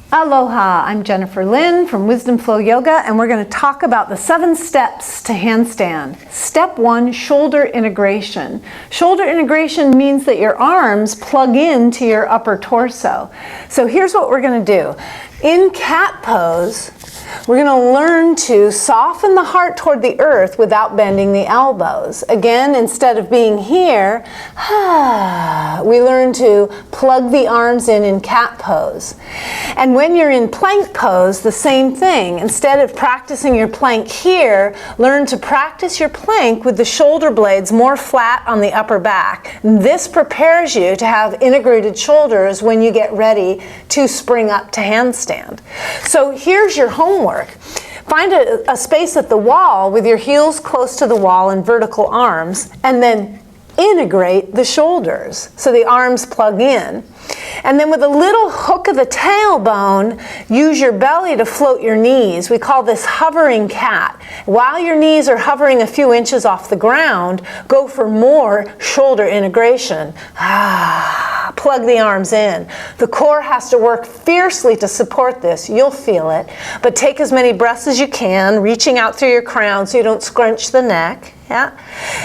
Aloha, I'm Jennifer Lynn from Wisdom Flow Yoga, and we're going to talk about the 7 steps to handstand. Step 1, shoulder integration. Shoulder integration means that your arms plug into your upper torso. So here's what we're going to do. In cat pose, we're going to learn to soften the heart toward the earth without bending the elbows. Again, instead of being here, we learn to plug the arms in cat pose. And when you're in plank pose, the same thing. Instead of practicing your plank here, learn to practice your plank with the shoulder blades more flat on the upper back. This prepares you to have integrated shoulders when you get ready to spring up to handstand. So here's your homework. Find a space at the wall with your heels close to the wall and vertical arms, and then integrate the shoulders so the arms plug in. And then with a little hook of the tailbone, use your belly to float your knees. We call this hovering cat. While your knees are hovering a few inches off the ground, go for more shoulder integration. Plug the arms in. The core has to work fiercely to support this. You'll feel it. But take as many breaths as you can, reaching out through your crown so you don't scrunch the neck. Yeah.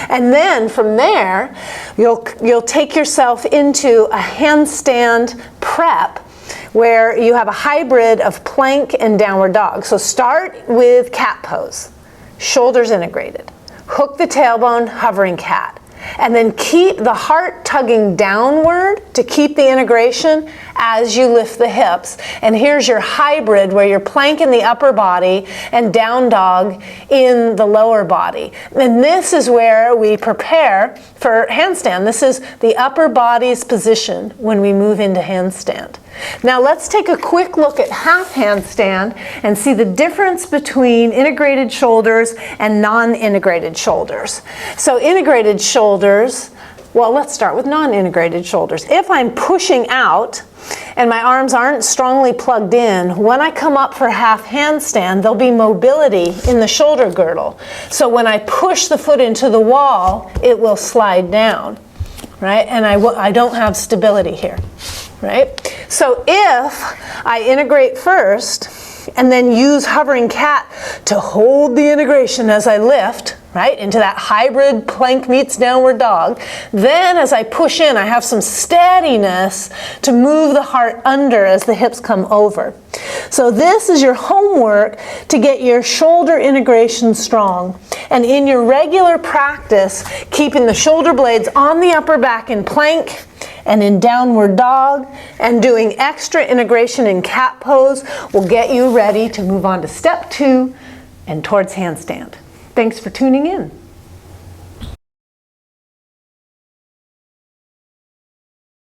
And then from there, you'll take yourself into a handstand prep where you have a hybrid of plank and downward dog. So start with cat pose, shoulders integrated. Hook the tailbone, hovering cat. And then keep the heart tugging downward to keep the integration as you lift the hips. And here's your hybrid where you're plank in the upper body and down dog in the lower body. And this is where we prepare for handstand. This is the upper body's position when we move into handstand. Now let's take a quick look at half handstand and see the difference between integrated shoulders and non-integrated shoulders. So integrated shoulders, well, let's start with non-integrated shoulders. If I'm pushing out and my arms aren't strongly plugged in, when I come up for half handstand, there'll be mobility in the shoulder girdle. So when I push the foot into the wall, it will slide down, right? And I don't have stability here, right? So if I integrate first and then use hovering cat to hold the integration as I lift, right, into that hybrid plank meets downward dog, then as I push in, I have some steadiness to move the heart under as the hips come over. So this is your homework to get your shoulder integration strong. And in your regular practice, keeping the shoulder blades on the upper back in plank and in downward dog, and doing extra integration in cat pose will get you ready to move on to step 2 and towards handstand. Thanks for tuning in.